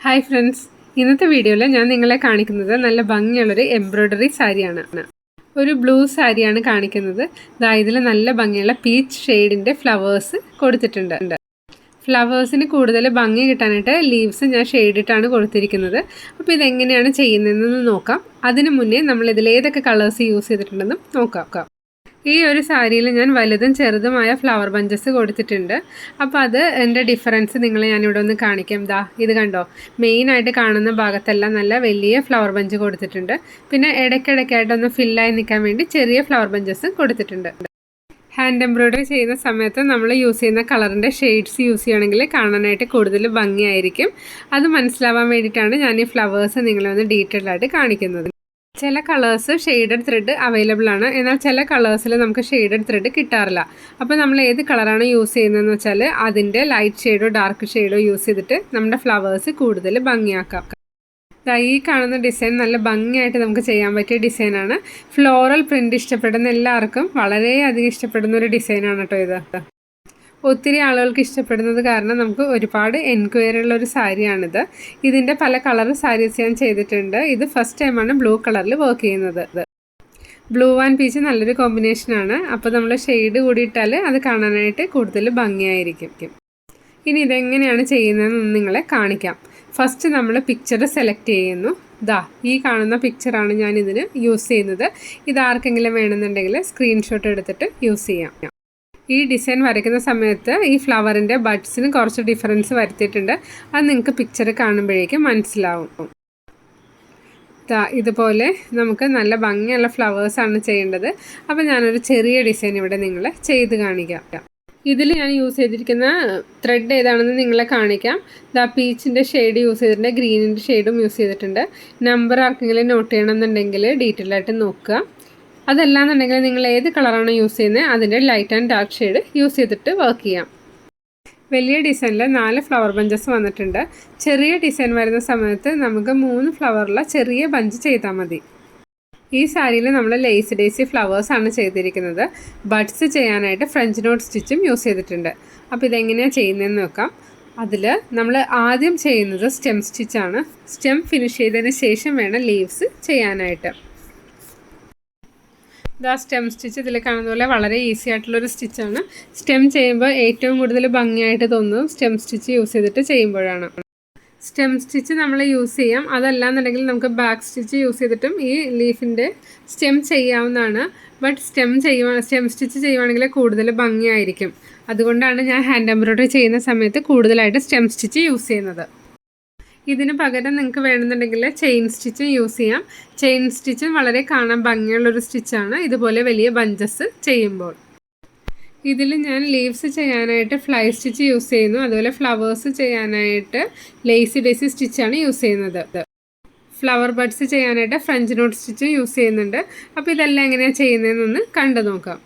Hi friends, ഇന്നത്തെ വീഡിയോയിൽ ഞാൻ നിങ്ങളെ കാണിക്കുന്നത് നല്ല ഭംഗിയുള്ളൊരു എംബ്രോയിഡറി സാരിയാണ്. ഒരു ബ്ലൂ സാരിയാണ് കാണിക്കുന്നത്. ദാ ഇതിൽ നല്ല ഭംഗിയുള്ള പീച്ച് ഷെയ്ഡിൻ്റെ ഫ്ലവേഴ്സ് കൊടുത്തിട്ടുണ്ട്. ഫ്ലവേഴ്സിന് കൂടുതൽ ഭംഗി കിട്ടാനായിട്ട് ലീവ്സ് ഞാൻ ഷെയ്ഡിട്ടാണ് കൊടുത്തിരിക്കുന്നത്. അപ്പോൾ ഇതെങ്ങനെയാണ് ചെയ്യുന്നതെന്ന് നോക്കാം. അതിനു മുന്നേ നമ്മൾ ഇതിൽ ഏതൊക്കെ കളേഴ്സ് യൂസ് ചെയ്തിട്ടുണ്ടെന്നും നോക്കാം. ഈ ഒരു സാരിയിൽ ഞാൻ വലുതും ചെറുതുമായ ഫ്ലവർ ബഞ്ചസ് കൊടുത്തിട്ടുണ്ട്. അപ്പോൾ അത് എൻ്റെ ഡിഫറൻസ് നിങ്ങളെ ഞാനിവിടെ ഒന്ന് കാണിക്കാം. ദാ ഇത് കണ്ടോ, മെയിനായിട്ട് കാണുന്ന ഭാഗത്തെല്ലാം നല്ല വലിയ ഫ്ലവർ ബഞ്ച് കൊടുത്തിട്ടുണ്ട്. പിന്നെ ഇടയ്ക്കിടയ്ക്കായിട്ടൊന്ന് ഫില്ലായി നിൽക്കാൻ വേണ്ടി ചെറിയ ഫ്ലവർ ബഞ്ചസും കൊടുത്തിട്ടുണ്ട്. ഹാൻഡ് എംബ്രോയിഡറി ചെയ്യുന്ന സമയത്ത് നമ്മൾ യൂസ് ചെയ്യുന്ന കളറിൻ്റെ ഷെയ്ഡ്സ് യൂസ് ചെയ്യുകയാണെങ്കിൽ കാണാനായിട്ട് കൂടുതൽ ഭംഗിയായിരിക്കും. അത് മനസ്സിലാവാൻ വേണ്ടിയിട്ടാണ് ഞാൻ ഈ ഫ്ലവേഴ്സ് നിങ്ങളെ ഒന്ന് ഡീറ്റെയിൽ ആയിട്ട് കാണിക്കുന്നത്. ചില കളേഴ്സ് ഷെയ്ഡഡ് ത്രെഡ് അവൈലബിൾ ആണ്, എന്നാൽ ചില കളേഴ്സിൽ നമുക്ക് ഷെയ്ഡഡ് ത്രെഡ് കിട്ടാറില്ല. അപ്പോൾ നമ്മൾ ഏത് കളറാണ് യൂസ് ചെയ്യുന്നതെന്ന് വെച്ചാൽ അതിൻ്റെ ലൈറ്റ് ഷെയ്ഡോ ഡാർക്ക് ഷെയ്ഡോ യൂസ് ചെയ്തിട്ട് നമ്മുടെ ഫ്ലവേഴ്സ് കൂടുതൽ ഭംഗിയാക്കാം. ഈ കാണുന്ന ഡിസൈൻ നല്ല ഭംഗിയായിട്ട് നമുക്ക് ചെയ്യാൻ പറ്റിയ ഡിസൈനാണ്. ഫ്ലോറൽ പ്രിൻ്റ് ഇഷ്ടപ്പെടുന്ന എല്ലാവർക്കും വളരെയധികം ഇഷ്ടപ്പെടുന്ന ഒരു ഡിസൈനാണ് കേട്ടോ ഇത്. ഒത്തിരി ആളുകൾക്ക് ഇഷ്ടപ്പെടുന്നത് കാരണം നമുക്ക് ഒരുപാട് എൻക്വയറി ഉള്ളൊരു സാരിയാണിത്. ഇതിൻ്റെ പല കളർ സാരീസ് ഞാൻ ചെയ്തിട്ടുണ്ട്. ഇത് ഫസ്റ്റ് ടൈമാണ് ബ്ലൂ കളറിൽ വർക്ക് ചെയ്യുന്നത്. ബ്ലൂ ആൻഡ് പീച്ച് നല്ലൊരു കോമ്പിനേഷനാണ്. അപ്പോൾ നമ്മൾ ഷെയ്ഡ് കൂടി ഇട്ടാൽ അത് കാണാനായിട്ട് കൂടുതൽ ഭംഗിയായിരിക്കും. ഇനി ഇതെങ്ങനെയാണ് ചെയ്യുന്നതെന്ന് നിങ്ങളെ കാണിക്കാം. ഫസ്റ്റ് നമ്മൾ പിക്ചർ സെലക്ട് ചെയ്യുന്നു. ഈ കാണുന്ന പിക്ചറാണ് ഞാൻ ഇതിന് യൂസ് ചെയ്യുന്നത്. ഇതാർക്കെങ്കിലും വേണമെന്നുണ്ടെങ്കിൽ സ്ക്രീൻഷോട്ട് എടുത്തിട്ട് യൂസ് ചെയ്യാം. ഈ ഡിസൈൻ വരയ്ക്കുന്ന സമയത്ത് ഈ ഫ്ലവറിൻ്റെ ബഡ്സിന് കുറച്ച് ഡിഫറൻസ് വരുത്തിയിട്ടുണ്ട്. അത് നിങ്ങൾക്ക് പിക്ചർ കാണുമ്പോഴേക്കും മനസ്സിലാവും. ഇതുപോലെ നമുക്ക് നല്ല ഭംഗിയുള്ള ഫ്ലവേഴ്സാണ് ചെയ്യേണ്ടത്. അപ്പോൾ ഞാനൊരു ചെറിയ ഡിസൈൻ ഇവിടെ നിങ്ങളെ ചെയ്ത് കാണിക്കാം. ഇതിൽ ഞാൻ യൂസ് ചെയ്തിരിക്കുന്ന ത്രെഡ് ഏതാണെന്ന് നിങ്ങളെ കാണിക്കാം. പീച്ചിൻ്റെ ഷെയ്ഡ് യൂസ് ചെയ്തിട്ടുണ്ട്, ഗ്രീനിൻ്റെ ഷെയ്ഡും യൂസ് ചെയ്തിട്ടുണ്ട്. നമ്പർ ആർക്കെങ്കിലും നോട്ട് ചെയ്യണമെന്നുണ്ടെങ്കിൽ ഡീറ്റെയിൽ ആയിട്ട് നോക്കുക. അതല്ലാന്നുണ്ടെങ്കിൽ നിങ്ങൾ ഏത് കളറാണ് യൂസ് ചെയ്യുന്നത് അതിൻ്റെ light and dark shade use ചെയ്തിട്ട് വർക്ക് ചെയ്യാം. വലിയ ഡിസൈനിൽ 4 ഫ്ലവർ ബഞ്ചസ് വന്നിട്ടുണ്ട്. ചെറിയ ഡിസൈൻ വരുന്ന സമയത്ത് നമുക്ക് 3 ഫ്ലവറുള്ള ചെറിയ ബഞ്ച് ചെയ്താൽ മതി. ഈ സാരിയിൽ നമ്മൾ ലേസ് ഡേസി ഫ്ലവേഴ്സാണ് ചെയ്തിരിക്കുന്നത്. ബഡ്സ് ചെയ്യാനായിട്ട് ഫ്രഞ്ച് നോട്ട് സ്റ്റിച്ചും യൂസ് ചെയ്തിട്ടുണ്ട്. അപ്പോൾ ഇതെങ്ങനെയാണ് ചെയ്യുന്നതെന്ന് നോക്കാം. അതിൽ നമ്മൾ ആദ്യം ചെയ്യുന്നത് സ്റ്റെം സ്റ്റിച്ചാണ്. സ്റ്റെം ഫിനിഷ് ചെയ്തതിന് ശേഷം വേണം ലീവ്സ് ചെയ്യാനായിട്ട്. സ്റ്റെം സ്റ്റിച്ച് ഇതിൽ കാണുന്ന പോലെ വളരെ ഈസി ആയിട്ടുള്ളൊരു സ്റ്റിച്ചാണ്. സ്റ്റെം ചെയ്യുമ്പോൾ ഏറ്റവും കൂടുതൽ ഭംഗിയായിട്ട് തോന്നുന്നത് സ്റ്റെം സ്റ്റിച്ച് യൂസ് ചെയ്തിട്ട് ചെയ്യുമ്പോഴാണ്. സ്റ്റെം സ്റ്റിച്ച് നമ്മൾ യൂസ് ചെയ്യാം. അതല്ലാന്നുണ്ടെങ്കിൽ നമുക്ക് ബാക്ക് സ്റ്റിച്ച് യൂസ് ചെയ്തിട്ടും ഈ ലീഫിൻ്റെ സ്റ്റെം ചെയ്യാവുന്നതാണ്. ബട്ട് സ്റ്റെം സ്റ്റിച്ച് ചെയ്യുവാണെങ്കിൽ കൂടുതൽ ഭംഗിയായിരിക്കും. അതുകൊണ്ടാണ് ഞാൻ ഹാൻഡ് എംബ്രോയിഡറി ചെയ്യുന്ന സമയത്ത് കൂടുതലായിട്ട് സ്റ്റെം സ്റ്റിച്ച് യൂസ് ചെയ്യുന്നത്. ഇതിന് പകരം നിങ്ങൾക്ക് വേണമെന്നുണ്ടെങ്കിൽ ചെയിൻ സ്റ്റിച്ച് യൂസ് ചെയ്യാം. ചെയിൻ സ്റ്റിച്ച് വളരെ കാണാൻ ഭംഗിയുള്ളൊരു സ്റ്റിച്ചാണ് ഇതുപോലെ വലിയ ബഞ്ചസ് ചെയ്യുമ്പോൾ. ഇതിൽ ഞാൻ ലീവ്സ് ചെയ്യാനായിട്ട് ഫ്ലൈ സ്റ്റിച്ച് യൂസ് ചെയ്യുന്നു. അതുപോലെ ഫ്ലവേഴ്സ് ചെയ്യാനായിട്ട് ലേസി ഡേസി സ്റ്റിച്ചാണ് യൂസ് ചെയ്യുന്നത്. ഫ്ലവർ ബഡ്സ് ചെയ്യാനായിട്ട് ഫ്രഞ്ച് നോട്ട് സ്റ്റിച്ച് യൂസ് ചെയ്യുന്നുണ്ട്. അപ്പോൾ ഇതെല്ലാം എങ്ങനെയാണ് ചെയ്യുന്നതെന്നൊന്ന് കണ്ടു നോക്കാം.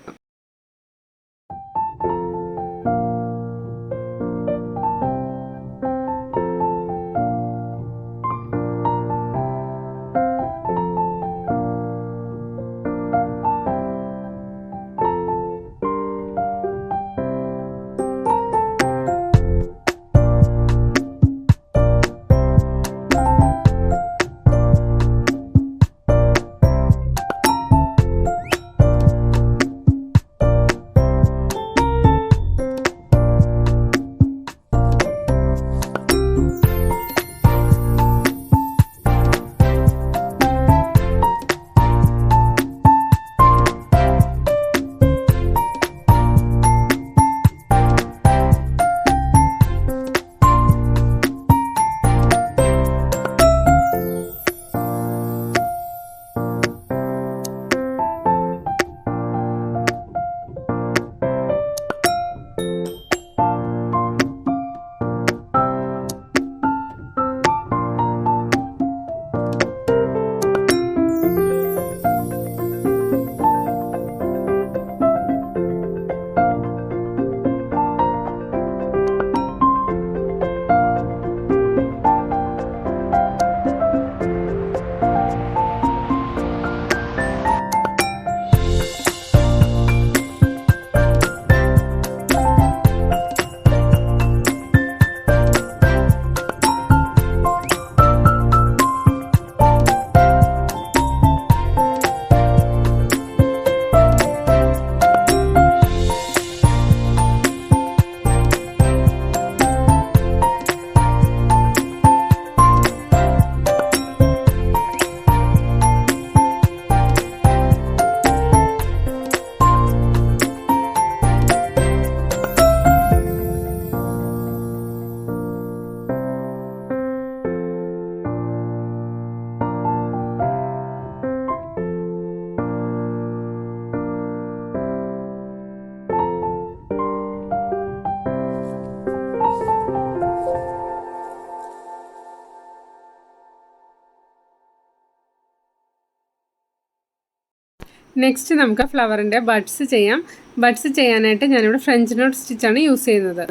നെക്സ്റ്റ് നമുക്ക് ഫ്ലവറിൻ്റെ ബഡ്സ് ചെയ്യാം. ബഡ്സ് ചെയ്യാനായിട്ട് ഞാനിവിടെ ഫ്രഞ്ച് നോട്ട് സ്റ്റിച്ചാണ് യൂസ് ചെയ്യുന്നത്.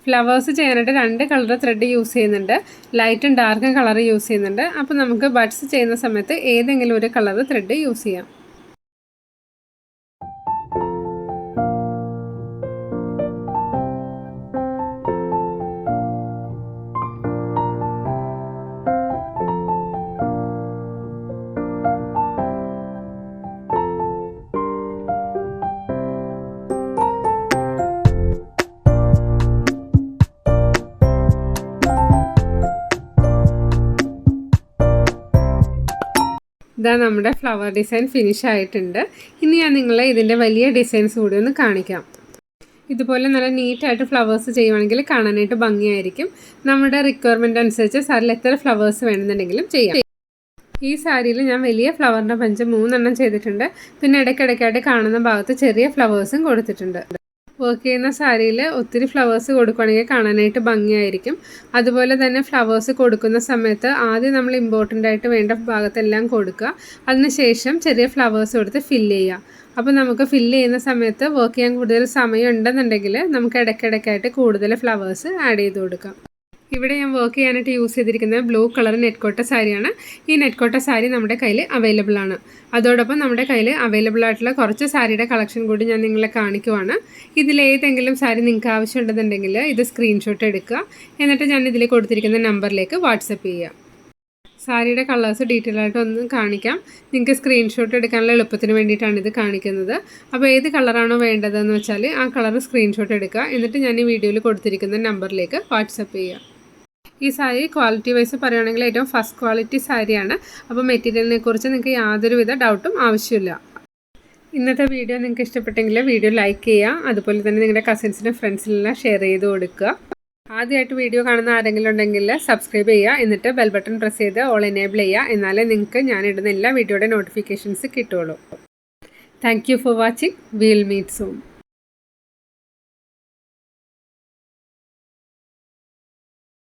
ഫ്ലവേഴ്സ് ചെയ്യാനായിട്ട് 2 കളർ ത്രെഡ് യൂസ് ചെയ്യുന്നുണ്ട്. ലൈറ്റും ഡാർക്കും കളർ യൂസ് ചെയ്യുന്നുണ്ട്. അപ്പോൾ നമുക്ക് ബഡ്സ് ചെയ്യുന്ന സമയത്ത് ഏതെങ്കിലും ഒരു കളർ ത്രെഡ് യൂസ് ചെയ്യാം. ഇതാ നമ്മുടെ ഫ്ലവർ ഡിസൈൻ ഫിനിഷ് ആയിട്ടുണ്ട്. ഇനി ഞാൻ നിങ്ങളെ ഇതിൻ്റെ വലിയ ഡിസൈൻസ് കൂടി ഒന്ന് കാണിക്കാം. ഇതുപോലെ നല്ല നീറ്റായിട്ട് ഫ്ലവേഴ്സ് ചെയ്യുവാണെങ്കിൽ കാണാനായിട്ട് ഭംഗിയായിരിക്കും. നമ്മുടെ റിക്വയർമെൻറ്റ് അനുസരിച്ച് സാരിയിൽ എത്ര ഫ്ലവേഴ്സ് വേണമെന്നുണ്ടെങ്കിലും ചെയ്യാം. ഈ സാരിയിൽ ഞാൻ വലിയ ഫ്ലവറിൻ്റെ പഞ്ച് 3 എണ്ണം ചെയ്തിട്ടുണ്ട്. പിന്നെ ഇടയ്ക്കിടയ്ക്കായിട്ട് കാണുന്ന ഭാഗത്ത് ചെറിയ ഫ്ലവേഴ്സും കൊടുത്തിട്ടുണ്ട്. വർക്ക് ചെയ്യുന്ന സാരിയിൽ ഒത്തിരി ഫ്ലവേഴ്സ് കൊടുക്കുകയാണെങ്കിൽ കാണാനായിട്ട് ഭംഗിയായിരിക്കും. അതുപോലെ തന്നെ ഫ്ലവേഴ്സ് കൊടുക്കുന്ന സമയത്ത് ആദ്യം നമ്മൾ ഇമ്പോർട്ടൻ്റ് ആയിട്ട് വേണ്ട ഭാഗത്തെല്ലാം കൊടുക്കുക. അതിനുശേഷം ചെറിയ ഫ്ലവേഴ്സ് കൊടുത്ത് ഫില്ല് ചെയ്യുക. അപ്പോൾ നമുക്ക് ഫില്ല് ചെയ്യുന്ന സമയത്ത് വർക്ക് ചെയ്യാൻ കൂടുതൽ സമയം ഉണ്ടെന്നുണ്ടെങ്കിൽ നമുക്ക് ഇടയ്ക്കിടയ്ക്കായിട്ട് കൂടുതൽ ഫ്ലവേഴ്സ് ആഡ് ചെയ്ത് കൊടുക്കാം. ഇവിടെ ഞാൻ വർക്ക് ചെയ്യാനായിട്ട് യൂസ് ചെയ്തിരിക്കുന്നത് ബ്ലൂ കളർ നെറ്റ്കോട്ട സാരിയാണ്. ഈ നെറ്റ്കോട്ട സാരി നമ്മുടെ കയ്യിൽ അവൈലബിൾ ആണ്. അതോടൊപ്പം നമ്മുടെ കയ്യിൽ അവൈലബിൾ ആയിട്ടുള്ള കുറച്ച് സാരിയുടെ കളക്ഷൻ കൂടി ഞാൻ നിങ്ങളെ കാണിക്കുവാണ്. ഇതിലേതെങ്കിലും സാരി നിങ്ങൾക്ക് ആവശ്യമുണ്ടെന്നുണ്ടെങ്കിൽ ഇത് സ്ക്രീൻഷോട്ട് എടുക്കുക. എന്നിട്ട് ഞാൻ ഇതിൽ കൊടുത്തിരിക്കുന്ന നമ്പറിലേക്ക് വാട്സപ്പ് ചെയ്യുക. സാരിയുടെ കളേഴ്സ് ഡീറ്റെയിൽ ആയിട്ട് ഒന്ന് കാണിക്കാം. നിങ്ങൾക്ക് സ്ക്രീൻഷോട്ട് എടുക്കാനുള്ള എളുപ്പത്തിന് വേണ്ടിയിട്ടാണ് ഇത് കാണിക്കുന്നത്. അപ്പോൾ ഏത് കളറാണോ വേണ്ടതെന്ന് വെച്ചാൽ ആ കളർ സ്ക്രീൻഷോട്ട് എടുക്കുക. എന്നിട്ട് ഞാൻ ഈ വീഡിയോയിൽ കൊടുത്തിരിക്കുന്ന നമ്പറിലേക്ക് വാട്സപ്പ് ചെയ്യുക. ഈ സാരി ക്വാളിറ്റി വൈസ് പറയുകയാണെങ്കിൽ ഏറ്റവും ഫസ്റ്റ് ക്വാളിറ്റി സാരിയാണ്. അപ്പോൾ മെറ്റീരിയലിനെ കുറിച്ച് നിങ്ങൾക്ക് യാതൊരുവിധ ഡൗട്ടും ആവശ്യമില്ല. ഇന്നത്തെ വീഡിയോ നിങ്ങൾക്ക് ഇഷ്ടപ്പെട്ടെങ്കിൽ വീഡിയോ ലൈക്ക് ചെയ്യുക. അതുപോലെ തന്നെ നിങ്ങളുടെ കസിൻസിനും ഫ്രണ്ട്സിനെല്ലാം ഷെയർ ചെയ്ത് കൊടുക്കുക. ആദ്യമായിട്ട് വീഡിയോ കാണുന്ന ആരെങ്കിലും ഉണ്ടെങ്കിൽ സബ്സ്ക്രൈബ് ചെയ്യുക. എന്നിട്ട് ബെൽ ബട്ടൺ പ്രസ് ചെയ്ത് ഓൾ എനേബിൾ ചെയ്യുക. എന്നാലേ നിങ്ങൾക്ക് ഞാനിടുന്ന എല്ലാ വീഡിയോയുടെ നോട്ടിഫിക്കേഷൻസ് കിട്ടുള്ളൂ. Thank you for watching. Will meet soon.